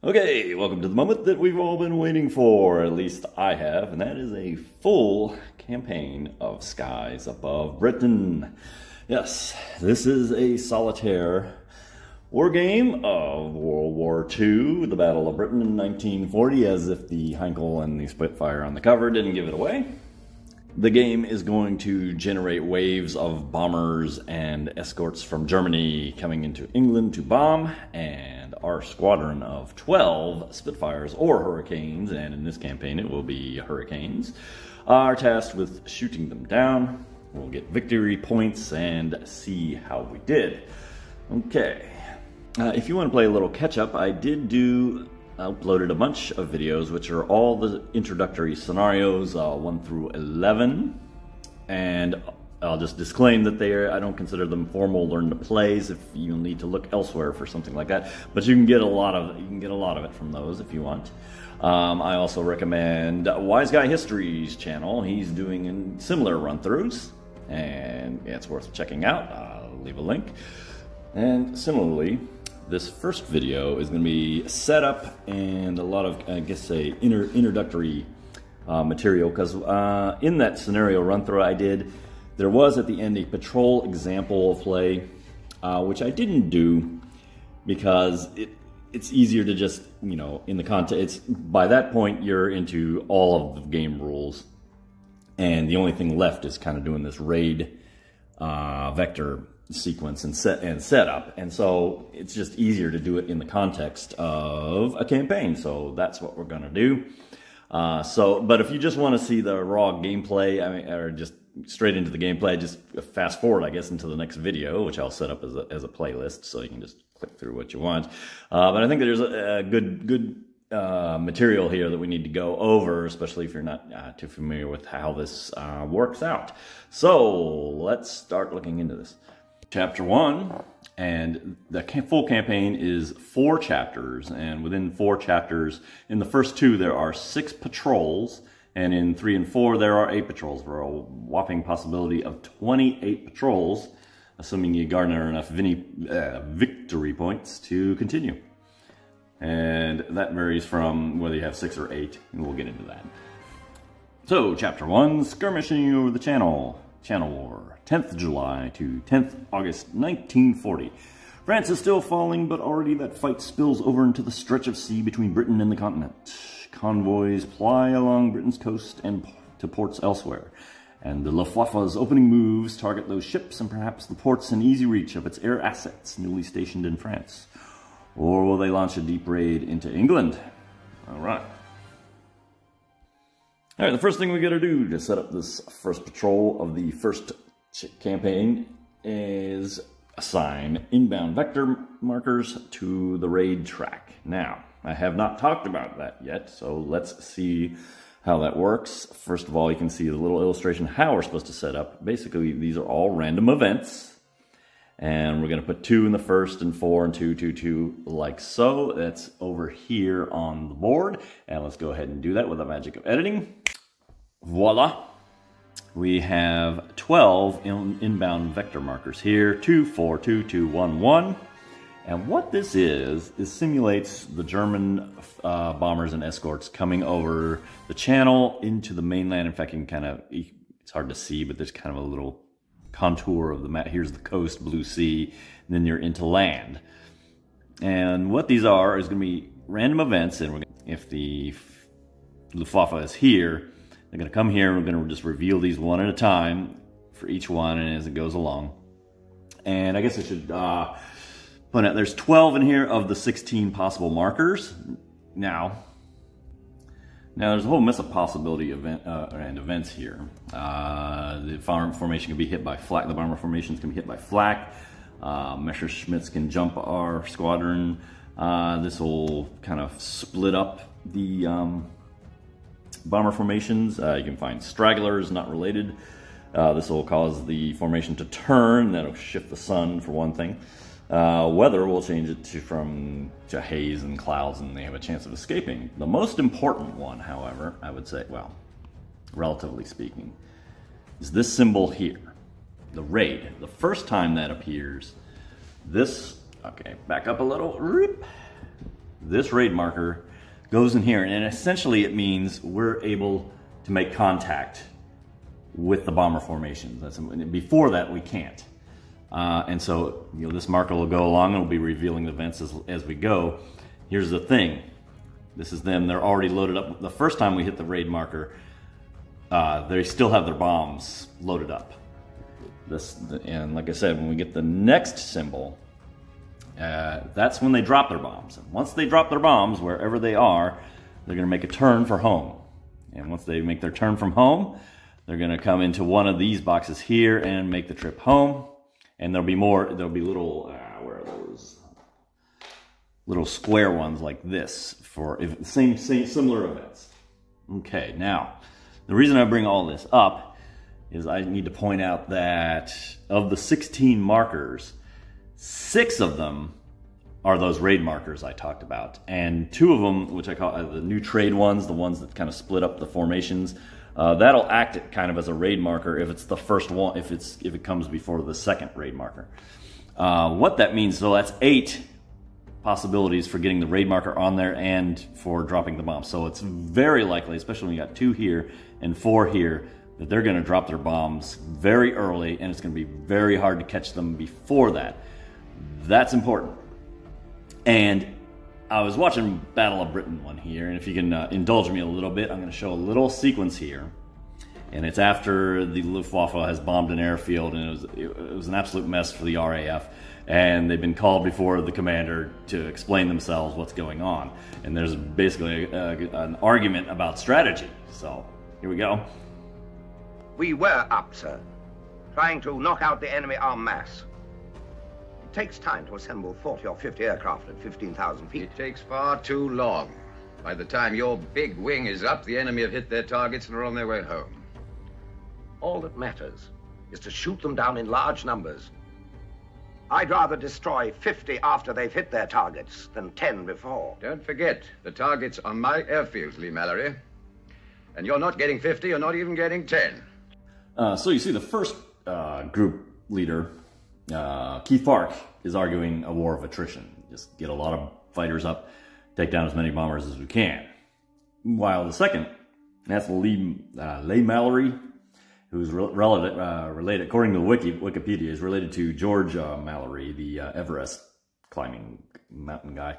Okay, welcome to the moment that we've all been waiting for, at least I have, and that is a full campaign of Skies Above Britain. Yes, this is a solitaire war game of World War II, the Battle of Britain in 1940, as if the Heinkel and the Spitfire on the cover didn't give it away. The game is going to generate waves of bombers and escorts from Germany coming into England to bomb, and our squadron of 12 Spitfires or Hurricanes, and in this campaign it will be Hurricanes, are tasked with shooting them down. We'll get victory points and see how we did. Okay, if you want to play a little catch-up, I uploaded a bunch of videos which are all the introductory scenarios 1 through 11, and I'll just disclaim that I don't consider them formal learn to plays if you need to look elsewhere for something like that, but you can get a lot of it from those if you want. I also recommend Wise Guy History's channel. He's doing similar run-throughs, and it's worth checking out. I'll leave a link. And similarly, this first video is going to be setup and a lot of, I guess, introductory material, because in that scenario run-through I did, there was at the end a patrol example play, which I didn't do because it's easier to just, in the context, by that point you're into all of the game rules, and the only thing left is kind of doing this raid vector sequence and setup, and so it's just easier to do it in the context of a campaign. So that's what we're gonna do. But if you just want to see the raw gameplay, or just straight into the gameplay, just fast forward, I guess, into the next video, which I'll set up as a playlist, so you can just click through what you want. But I think that there's a good material here that we need to go over, especially if you're not too familiar with how this works out. So let's start looking into this. Chapter 1, and the full campaign is 4 chapters, and within 4 chapters, in the first 2 there are 6 patrols, and in 3 and 4 there are 8 patrols, for a whopping possibility of 28 patrols, assuming you garner enough victory points to continue. And that varies from whether you have 6 or 8, and we'll get into that. So, Chapter 1, Skirmishing Over the Channel. Channel War, 10th July to 10th August 1940. France is still falling, but already that fight spills over into the stretch of sea between Britain and the continent. Convoys ply along Britain's coast and to ports elsewhere, and the Luftwaffe's opening moves target those ships and perhaps the ports in easy reach of its air assets newly stationed in France. Or will they launch a deep raid into England? All right. All right, the first thing we got to do to set up this first patrol of the first campaign is assign inbound vector markers to the raid track. Now, I have not talked about that yet, so let's see how that works. First of all, you can see the little illustration how we're supposed to set up. Basically, these are all random events, and we're going to put 2 in the first and 4 and 2, 2, 2, like so. That's over here on the board, and let's go ahead and do that with the magic of editing. Voila! We have 12 inbound vector markers here, 2, 4, 2, 2, 1, 1. And what this is simulates the German bombers and escorts coming over the channel into the mainland. In fact, you can it's hard to see, but there's kind of a little contour of the map. Here's the coast, blue sea, and then you're into land. And what these are is going to be random events, and if the Luftwaffe is here, they're going to come here, and we're going to just reveal these one at a time for each one, and as it goes along. And I guess I should point out there's 12 in here of the 16 possible markers. Now there's a whole mess of possibility and events here. The bomber formation can be hit by flak. The bomber formations can be hit by flak. Messerschmitts can jump our squadron. This will kind of split up the bomber formations. You can find stragglers, not related. This will cause the formation to turn. That'll shift the sun, for one thing. Weather will change it to haze and clouds, and they have a chance of escaping. The most important one, however, I would say, well, relatively speaking, is this symbol here, the raid. The first time that appears, this, okay, back up a little. this raid marker goes in here, and essentially it means we're able to make contact with the bomber formations. Before that, we can't. And so, this marker will go along and we'll be revealing the vents as we go. Here's the thing. This is them. They're already loaded up. The first time we hit the raid marker, they still have their bombs loaded up. And like I said, when we get the next symbol, that's when they drop their bombs. And once they drop their bombs, wherever they are, they're going to make a turn for home. And once they make their turn from home, they're going to come into one of these boxes here and make the trip home. And there'll be little, where are those? Little square ones like this for similar events. Okay, now, the reason I bring all this up is I need to point out that of the 16 markers, 6 of them are those raid markers I talked about. And 2 of them, which I call the new trade ones, the ones that kind of split up the formations, that'll act kind of as a raid marker if it's the first one, if it comes before the second raid marker. What that means, so that's 8 possibilities for getting the raid marker on there and for dropping the bomb. So it's very likely, especially when you got 2 here and 4 here, that they're going to drop their bombs very early, and it's going to be very hard to catch them before that. That's important. And I was watching Battle of Britain one here, and if you can indulge me a little bit, I'm going to show a little sequence here. And it's after the Luftwaffe has bombed an airfield, and it was an absolute mess for the RAF. And they've been called before the commander to explain themselves what's going on. And there's basically an argument about strategy. So here we go. We were up, sir, trying to knock out the enemy en masse. It takes time to assemble 40 or 50 aircraft at 15,000 feet. It takes far too long. By the time your big wing is up, the enemy have hit their targets and are on their way home. All that matters is to shoot them down in large numbers. I'd rather destroy 50 after they've hit their targets than 10 before. Don't forget, the targets are my airfields, Lee Mallory. And you're not getting 50, you're not even getting 10. So you see the first group leader, Keith Park, is arguing a war of attrition. Just get a lot of fighters up, take down as many bombers as we can. While the second, that's Lee Mallory, who's related, according to Wikipedia, is related to George Mallory, the Everest climbing mountain guy.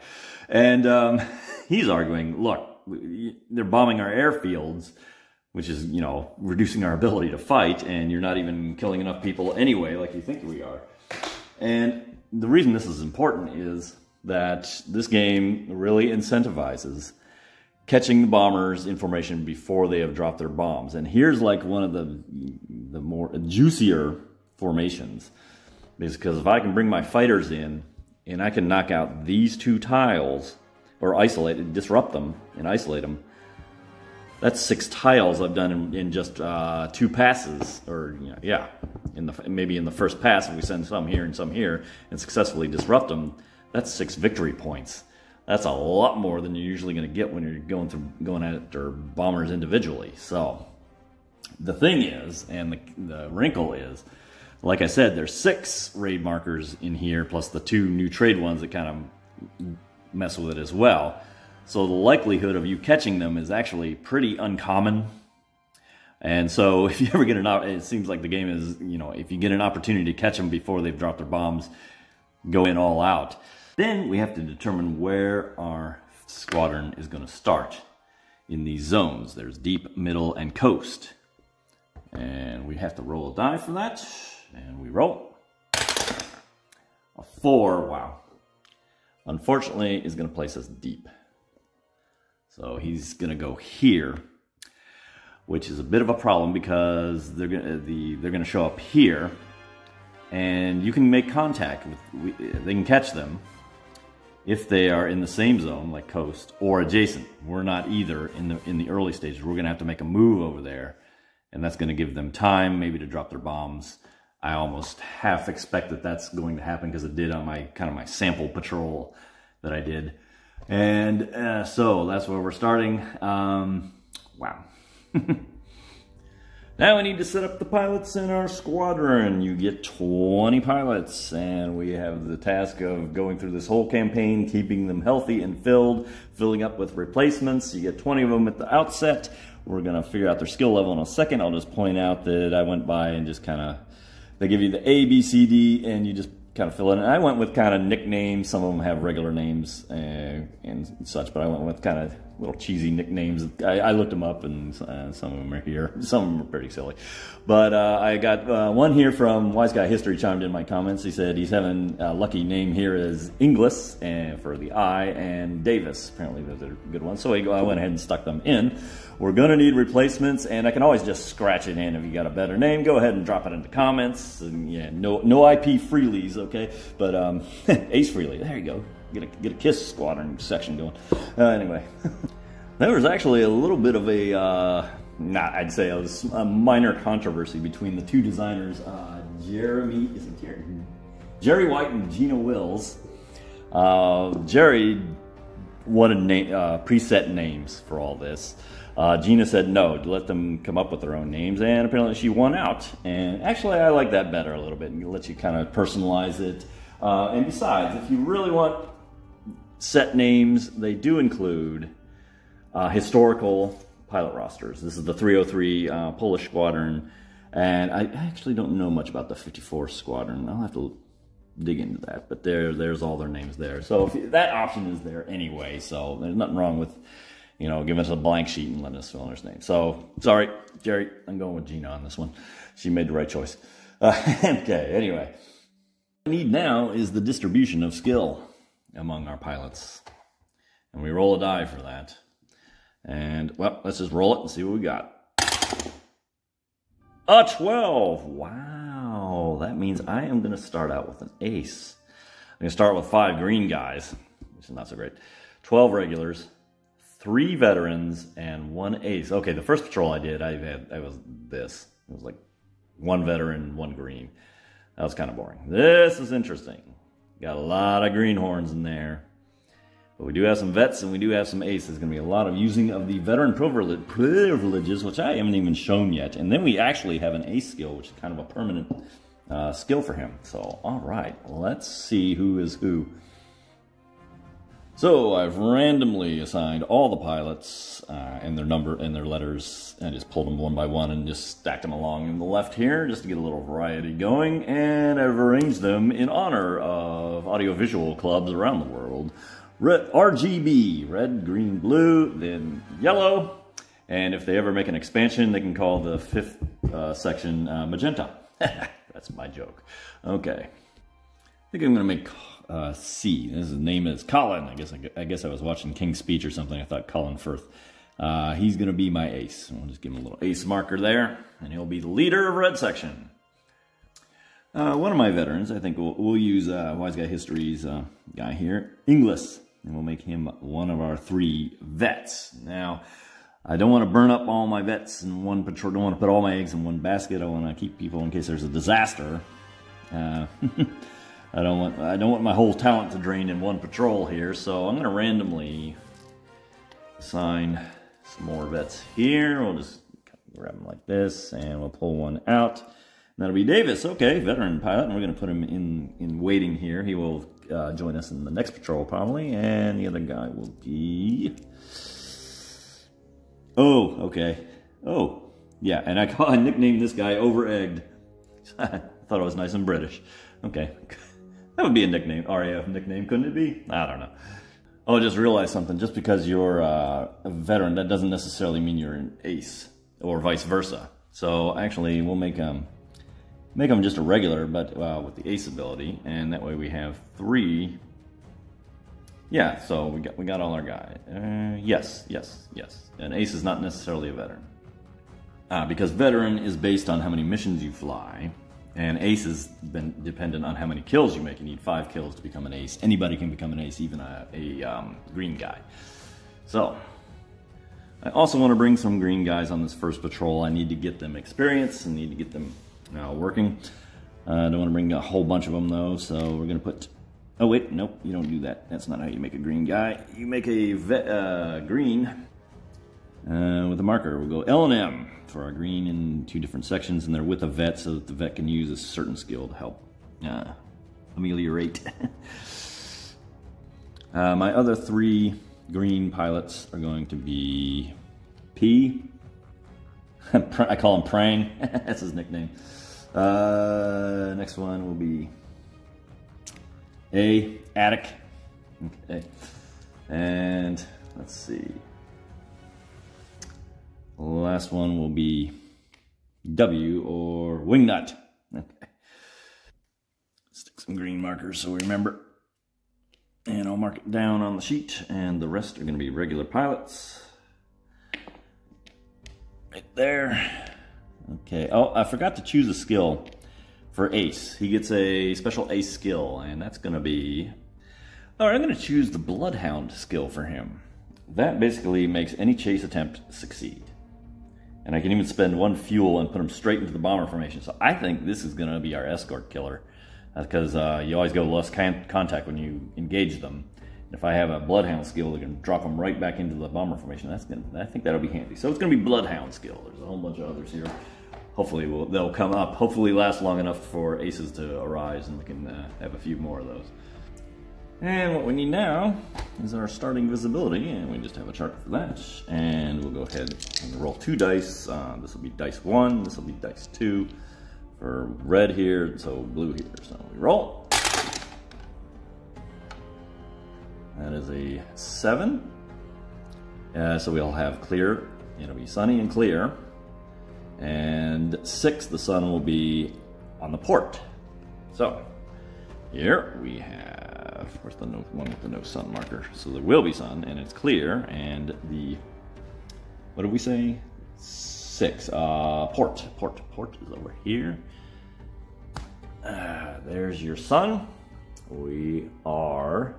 And he's arguing, look, they're bombing our airfields, which is, reducing our ability to fight, and you're not even killing enough people anyway, like you think we are. And the reason this is important is that this game really incentivizes catching the bombers' information before they have dropped their bombs. And here's like one of the more juicier formations, because if I can bring my fighters in and I can knock out these 2 tiles, or disrupt them and isolate them, that's 6 tiles I've done in just 2 passes, or maybe in the first pass, if we send some here and some here and successfully disrupt them, that's 6 victory points. That's a lot more than you're usually going to get when you're going after bombers individually. So the thing is, and the wrinkle is, like I said, there's 6 raid markers in here, plus the 2 new trade ones that kind of mess with it as well. So the likelihood of you catching them is actually pretty uncommon. And so if you ever get it seems like the game is, if you get an opportunity to catch them before they've dropped their bombs, go in all out. Then we have to determine where our squadron is going to start in these zones. There's deep, middle, and coast. And we have to roll a die for that. And we roll. A 4, wow. Unfortunately, is going to place us deep. So he's going to go here, which is a bit of a problem because they're going to show up here, and you can make contact with. They can catch them if they are in the same zone, like coast or adjacent. We're not either in the early stages. We're going to have to make a move over there, and that's going to give them time maybe to drop their bombs. I almost half expect that that's going to happen because it did on my my sample patrol that I did. And so that's where we're starting. Wow. Now we need to set up the pilots in our squadron. You get 20 pilots, and we have the task of going through this whole campaign, keeping them healthy and filling up with replacements. You get 20 of them at the outset. We're going to figure out their skill level in a second. I'll just point out that I went by and just kind of, they give you the A, B, C, D, and you just kind of fill it in. I went with kind of nicknames. Some of them have regular names and such, but I went with kind of little cheesy nicknames. I looked them up, and some of them are here. Some of them are pretty silly. But I got one here from Wise Guy History chimed in my comments. He said he's having a lucky name here as Inglis for the I, and Davis. Apparently those are good ones. So I went ahead and stuck them in. We're going to need replacements, and I can always just scratch it in. If you got a better name, go ahead and drop it in the comments. And yeah, no IP Freelies, okay? But Ace Freely, there you go. Get a KISS squadron section going. Anyway, there was actually a little bit of I'd say it was a minor controversy between the two designers, Jerry White and Gina Wills. Jerry wanted preset names for all this. Gina said no, to let them come up with their own names, and apparently she won out. And actually, I like that better a little bit, and it lets you kind of personalize it. And besides, if you really want set names, they do include historical pilot rosters. This is the 303 Polish Squadron, and I actually don't know much about the 54 Squadron. I'll have to dig into that, but there's all their names there. So that option is there anyway, so there's nothing wrong with, you know, giving us a blank sheet and letting us fill in his name. So, sorry, Jerry, I'm going with Gina on this one. She made the right choice. Okay, anyway. What we need now is the distribution of skill among our pilots. And we roll a die for that. And, well, let's just roll it and see what we got. A 12! Wow, that means I am going to start out with an ace. I'm going to start with 5 green guys, which is not so great. 12 regulars, 3 veterans, and 1 ace. Okay, the first patrol I did, I was this. It was like 1 veteran, 1 green. That was kind of boring. This is interesting. Got a lot of greenhorns in there. But we do have some vets, and we do have some aces. There's going to be a lot of using of the veteran privileges, which I haven't even shown yet. And then we actually have an ace skill, which is kind of a permanent skill for him. So, all right, let's see who is who. So I've randomly assigned all the pilots and their number and their letters, and just pulled them one by one and just stacked them along in the left here just to get a little variety going. And I've arranged them in honor of audiovisual clubs around the world. RGB, red, green, blue, then yellow. And if they ever make an expansion, they can call the 5th section magenta. That's my joke. Okay. I think I'm going to make C. His name is Colin. I guess I was watching King's Speech or something. I thought Colin Firth. He's going to be my ace. We'll just give him a little ace marker there, and he'll be the leader of red section. One of my veterans, I think we'll use Wise Guy History's guy here, Inglis, and we'll make him one of our 3 vets. Now, I don't want to burn up all my vets in one patrol. I don't want to put all my eggs in one basket. I want to keep people in case there's a disaster. I don't want my whole talent to drain in one patrol here, so I'm going to randomly assign some more vets here. We'll just grab them like this, and we'll pull one out. And that'll be Davis. Okay, veteran pilot, and we're going to put him in waiting here. He will join us in the next patrol probably, and the other guy will be... Oh, okay. Oh, yeah, and I nicknamed this guy Over-Egged. I thought it was nice and British. Okay. That would be a nickname, RAF nickname, couldn't it be? I don't know. Oh, I just realized something. Just because you're a veteran, that doesn't necessarily mean you're an ace, or vice versa. So actually, we'll make them just a regular, but with the ace ability, and that way we have 3. Yeah, so we got all our guys. Yes. An ace is not necessarily a veteran, because veteran is based on how many missions you fly. And ace is dependent on how many kills you make. You need 5 kills to become an ace. Anybody can become an ace, even a green guy. So, I also want to bring some green guys on this first patrol. I need to get them experience and need to get them working. I don't want to bring a whole bunch of them though, so we're going to put... Oh wait, nope, you don't do that. That's not how you make a green guy. You make a green With the marker, we'll go L and M for our green in 2 different sections, and they're with a vet so that the vet can use a certain skill to help ameliorate. My other 3 green pilots are going to be P. I call him Prang. That's his nickname. Next one will be A. Attic. Okay. And let's see. The last one will be W, or Wingnut. Okay. Stick some green markers so we remember. And I'll mark it down on the sheet, and the rest are going to be regular pilots. Right there. Okay. Oh, I forgot to choose a skill for Ace. He gets a special Ace skill, and that's going to be... All right, I'm going to choose the Bloodhound skill for him. That basically makes any chase attempt succeed. And I can even spend 1 fuel and put him straight into the bomber formation. So I think this is going to be our escort killer. Because you always go less contact when you engage them. And if I have a Bloodhound skill, they're going to drop them right back into the bomber formation. I think that'll be handy. So it's going to be Bloodhound skill. There's a whole bunch of others here. Hopefully they'll come up. Hopefully last long enough for aces to arise, and we can have a few more of those. And what we need now is our starting visibility, and we just have a chart for that. And we'll go ahead and roll 2 dice. This will be dice 1, this will be dice 2 for red here, so blue here. So we roll. That is a 7. So we'll have clear. It'll be sunny and clear. And 6, the sun will be on the port. So here we have, where's the one with the no sun marker? So there will be sun, and it's clear, and the, what did we say? 6, port is over here. There's your sun. We are,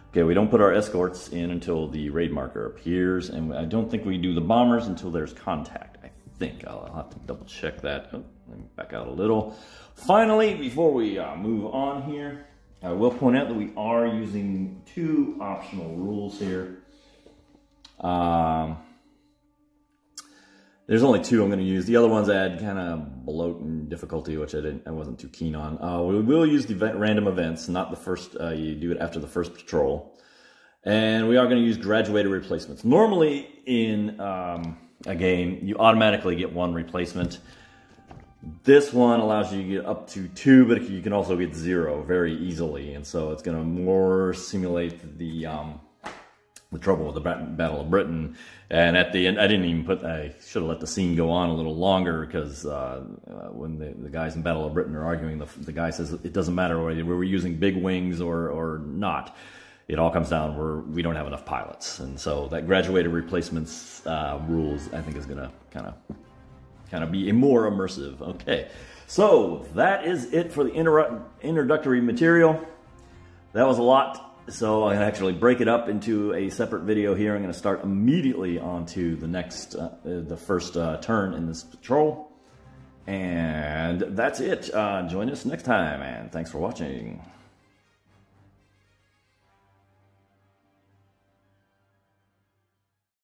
okay, we don't put our escorts in until the raid marker appears, and I don't think we do the bombers until there's contact. I think I'll have to double check that. Oh, let me back out a little. Finally, before we move on here, I will point out that we are using 2 optional rules here. There's only 2 I'm going to use. The other ones add kind of bloat and difficulty, which I wasn't too keen on. We will use the random events, not the first. You do it after the first patrol, and we are going to use graduated replacements. Normally in a game, you automatically get 1 replacement. This one allows you to get up to 2, but you can also get 0 very easily, and so it's going to more simulate the trouble with the Battle of Britain. And at the end, I should have let the scene go on a little longer, because when the guys in Battle of Britain are arguing, the guy says it doesn't matter whether we're using big wings or not. It all comes down we don't have enough pilots. And so that graduated replacements rules, I think, is going to kind of be more immersive. Okay, so that is it for the introductory material. That was a lot. So I'm going to actually break it up into a separate video here. I'm going to start immediately onto the next, the first turn in this patrol. And that's it. Join us next time, and thanks for watching.